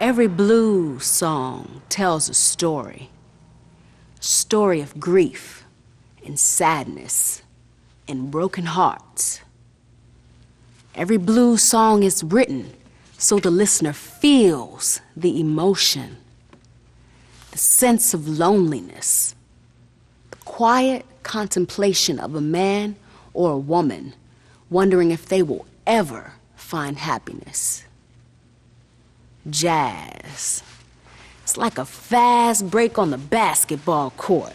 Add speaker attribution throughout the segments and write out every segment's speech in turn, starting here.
Speaker 1: Every blues song tells a story of grief and sadness and broken hearts. Every blues song is written so the listener feels the emotion, the sense of loneliness, the quiet contemplation of a man or a woman wondering if they will ever find happiness. Jazz. It's like a fast break on the basketball court.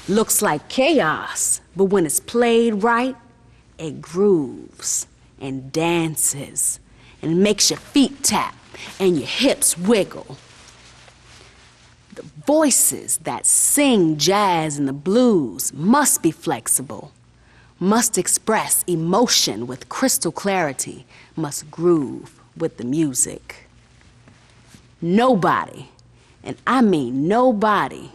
Speaker 1: Looks like chaos, but when it's played right, it grooves and dances and makes your feet tap and your hips wiggle. The voices that sing jazz and the blues must be flexible, must express emotion with crystal clarity, must groove with the music. Nobody, and I mean nobody,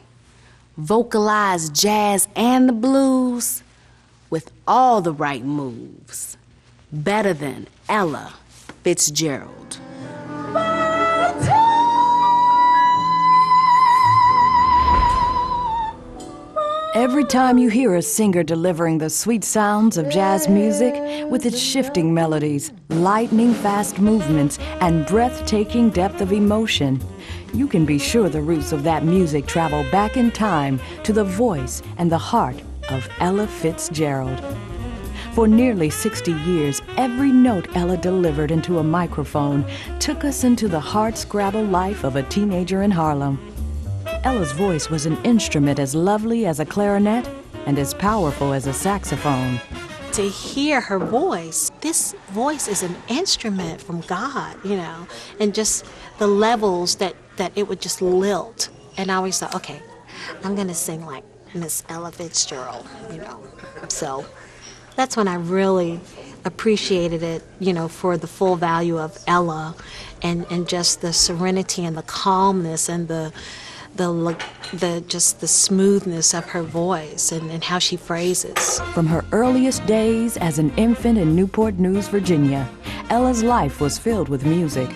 Speaker 1: vocalized jazz and the blues with all the right moves better than Ella Fitzgerald.
Speaker 2: Every time you hear a singer delivering the sweet sounds of jazz music with its shifting melodies, lightning fast movements, and breathtaking depth of emotion, you can be sure the roots of that music travel back in time to the voice and the heart of Ella Fitzgerald. For nearly 60 years, every note Ella delivered into a microphone took us into the hard-scrabble life of a teenager in Harlem. Ella's voice was an instrument as lovely as a clarinet and as powerful as a saxophone.
Speaker 3: To hear her voice, this voice is an instrument from God, you know, and just the levels that it would just lilt. And I always thought, okay, I'm going to sing like Miss Ella Fitzgerald, you know. So that's when I really appreciated it, you know, for the full value of Ella and just the serenity and the calmness and the just the smoothness of her voice and how she phrases.
Speaker 2: From her earliest days as an infant in Newport News, Virginia, Ella's life was filled with music.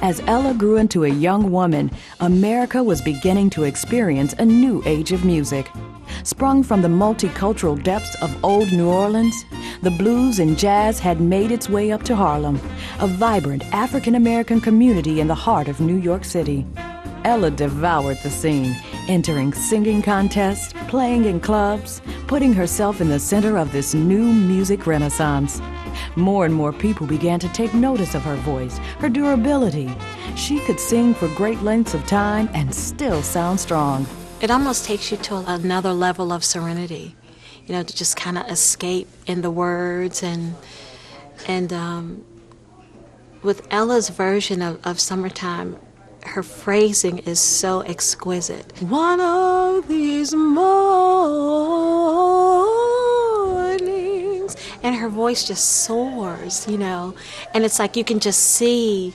Speaker 2: As Ella grew into a young woman, America was beginning to experience a new age of music. Sprung from the multicultural depths of old New Orleans, the blues and jazz had made its way up to Harlem, a vibrant African American community in the heart of New York City. Ella devoured the scene, entering singing contests, playing in clubs, putting herself in the center of this new music renaissance. More and more people began to take notice of her voice, her durability. She could sing for great lengths of time and still sound strong.
Speaker 3: It almost takes you to another level of serenity, you know, to just kind of escape in the words and with Ella's version of Summertime, her phrasing is so exquisite. One of these mornings, and her voice just soars, you know, and it's like you can just see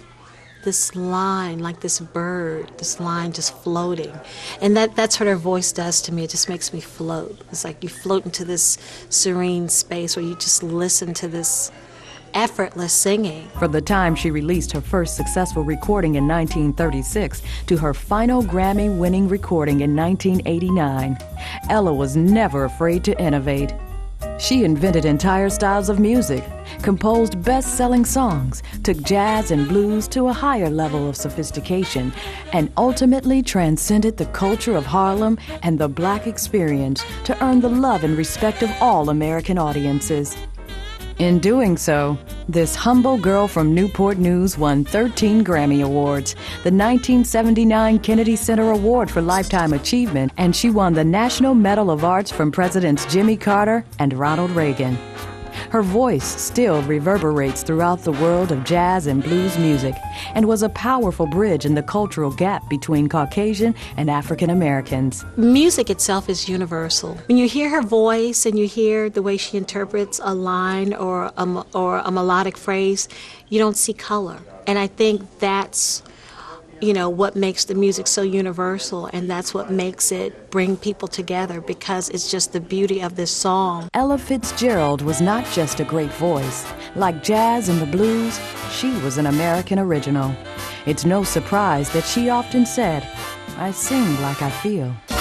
Speaker 3: this line, like this bird, this line just floating. And that's what her voice does to me. It just makes me float. It's like you float into this serene space where you just listen to this effortless singing.
Speaker 2: From the time she released her first successful recording in 1936 to her final Grammy-winning recording in 1989, Ella was never afraid to innovate. She invented entire styles of music, composed best-selling songs, took jazz and blues to a higher level of sophistication, and ultimately transcended the culture of Harlem and the Black experience to earn the love and respect of all American audiences. In doing so, this humble girl from Newport News won 13 Grammy Awards, the 1979 Kennedy Center Award for Lifetime Achievement, and she won the National Medal of Arts from Presidents Jimmy Carter and Ronald Reagan. Her voice still reverberates throughout the world of jazz and blues music and was a powerful bridge in the cultural gap between Caucasian and African Americans.
Speaker 3: Music itself is universal. When you hear her voice and you hear the way she interprets a line or a melodic phrase, you don't see color. And I think that's, you know, what makes the music so universal, and that's what makes it bring people together, because it's just the beauty of this song.
Speaker 2: Ella Fitzgerald was not just a great voice. Like jazz and the blues, she was an American original. It's no surprise that she often said, "I sing like I feel."